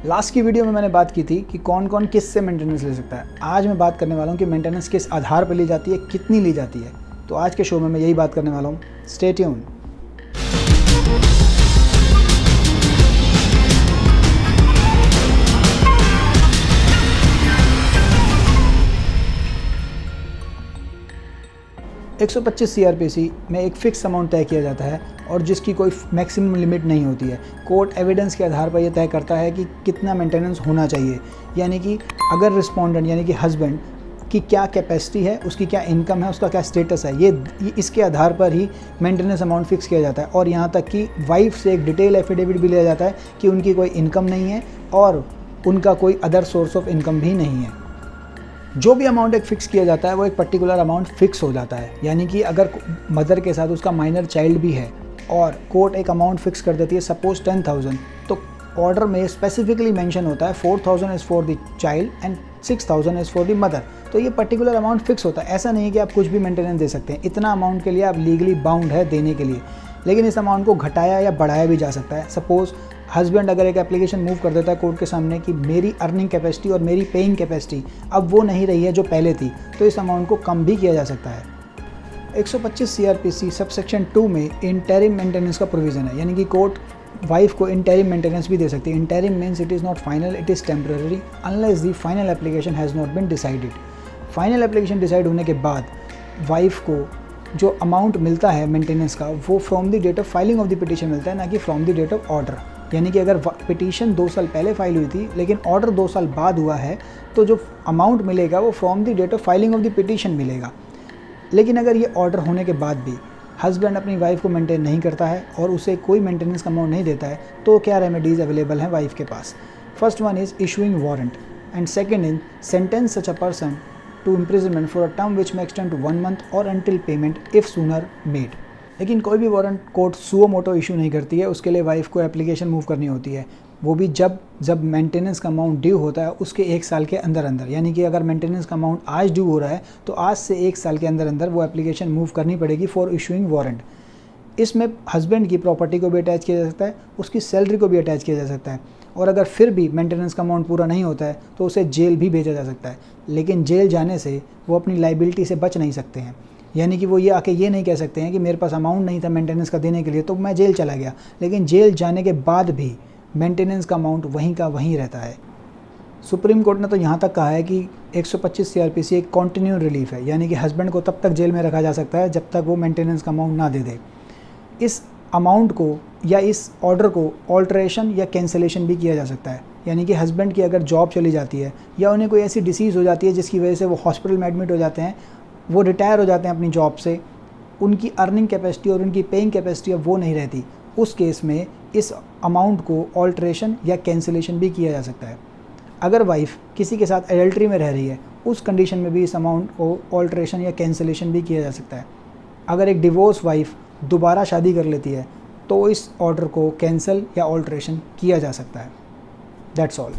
Last की video में मैंने बात की थी कि कौन कौन किस से मेंटेनेंस ले सकता है। आज मैं बात करने वाला हूँ कि मेंटेनेंस किस आधार पर ली जाती है, कितनी ली जाती है। तो आज के शो में मैं यही बात करने वाला हूँ। Stay tune. $125 CRPC में एक फ़िक्स अमाउंट तय किया जाता है और जिसकी कोई मैक्सिमम लिमिट नहीं होती है। कोर्ट एविडेंस के आधार पर यह तय करता है कि कितना मेंटेनेंस होना चाहिए, यानी कि अगर रिस्पोंडेंट यानी कि हस्बैंड की क्या कैपेसिटी है, उसकी क्या इनकम है, उसका क्या स्टेटस है, ये इसके आधार पर ही मेंटेनेंस अमाउंट फ़िक्स किया जाता है। और यहाँ तक कि वाइफ से एक डिटेल एफिडेविट भी लिया जाता है कि उनकी कोई इनकम नहीं है और उनका कोई अदर सोर्स ऑफ इनकम भी नहीं है। जो भी अमाउंट एक फ़िक्स किया जाता है वो एक पर्टिकुलर अमाउंट फ़िक्स हो जाता है, यानी कि अगर मदर के साथ उसका माइनर चाइल्ड भी है और कोर्ट एक अमाउंट फ़िक्स कर देती है, सपोज 10,000, तो ऑर्डर में स्पेसिफिकली मेंशन होता है 4,000 is for the child and 6,000 is for the mother. तो ये पर्टिकुलर अमाउंट फ़िक्स होता है। ऐसा नहीं है कि आप कुछ भी मेंटेनेंस दे सकते हैं, इतना अमाउंट के लिए आप लीगली बाउंड है देने के लिए। लेकिन इस अमाउंट को घटाया या बढ़ाया भी जा सकता है। सपोज़ हस्बैंड अगर एक एप्लीकेशन मूव कर देता है कोर्ट के सामने कि मेरी अर्निंग कैपेसिटी और मेरी पेइंग कैपेसिटी अब वो नहीं रही है जो पहले थी, तो इस अमाउंट को कम भी किया जा सकता है। 125 CRPC सबसेक्शन 2 में इंटरिम मेंटेनेंस का प्रोविज़न है, यानी कि कोर्ट वाइफ को इंटरिम मेंटेनेंस भी दे सकती है। Interim means it is not final, it is temporary unless the final application has not been decided. Final application decide होने के बाद वाइफ को जो अमाउंट मिलता है मेंटेनेंस का वो from the date of filing of the petition मिलता है, ना कि from the date of order. यानी कि अगर पिटीशन 2 साल पहले फाइल हुई थी लेकिन ऑर्डर 2 साल बाद हुआ है तो जो अमाउंट मिलेगा वो from the date of filing of the petition मिलेगा। लेकिन अगर ये ऑर्डर होने के बाद भी हस्बैंड अपनी वाइफ को मेंटेन नहीं करता है और उसे कोई मेंटेनेंस का अमाउंट नहीं देता है, तो क्या रेमेडीज़ अवेलेबल हैं वाइफ के पास। First one is issuing warrant and second is sentence such a person to imprisonment for a term which may extend to 1 month और until payment if sooner made. लेकिन कोई भी warrant court suo motu issue नहीं करती है, उसके लिए wife को एप्लीकेशन मूव करनी होती है, वो भी जब मेंटेनेंस का अमाउंट ड्यू होता है उसके 1 साल के अंदर अंदर। यानी कि अगर मेंटेनेंस का अमाउंट आज ड्यू हो रहा है तो आज से 1 साल के अंदर अंदर वो एप्लीकेशन मूव करनी पड़ेगी फॉर इशूइंग वारंट। इसमें हस्बैंड की प्रॉपर्टी को भी अटैच किया जा सकता है, उसकी सैलरी को भी अटैच किया जा सकता है, और अगर फिर भी मेंटेनेंस का अमाउंट पूरा नहीं होता है तो उसे जेल भी भेजा जा सकता है। लेकिन जेल जाने से वो अपनी लाइबिलिटी से बच नहीं सकते हैं, यानी कि वो ये आके ये नहीं कह सकते हैं कि मेरे पास अमाउंट नहीं था मेंटेनेंस का देने के लिए तो मैं जेल चला गया। लेकिन जेल जाने के बाद भी मेंटेनेंस का अमाउंट वहीं का वहीं रहता है। सुप्रीम कोर्ट ने तो यहाँ तक कहा है कि 125 CRPC एक कॉन्टिन्यू रिलीफ है, यानी कि हस्बैंड को तब तक जेल में रखा जा सकता है जब तक वो मेंटेनेंस का अमाउंट ना दे दे। इस अमाउंट को या इस ऑर्डर को ऑल्ट्रेशन या कैंसिलेशन भी किया जा सकता है, यानी कि हस्बैंड की अगर जॉब चली जाती है या उन्हें कोई ऐसी डिसीज़ हो जाती है जिसकी वजह से वो हॉस्पिटल में एडमिट हो जाते हैं, वो रिटायर हो जाते हैं अपनी जॉब से, उनकी अर्निंग कैपेसिटी और उनकी पेइंग कैपेसिटी अब वो नहीं रहती, उस केस में इस अमाउंट को ऑल्ट्रेशन या कैंसिलेशन भी किया जा सकता है। अगर वाइफ किसी के साथ एडल्ट्री में रह रही है उस कंडीशन में भी इस अमाउंट को ऑल्ट्रेशन या कैंसिलेशन भी किया जा सकता है। अगर एक डिवोर्स वाइफ दोबारा शादी कर लेती है तो इस ऑर्डर को कैंसिल या ऑल्ट्रेशन किया जा सकता है। That's all.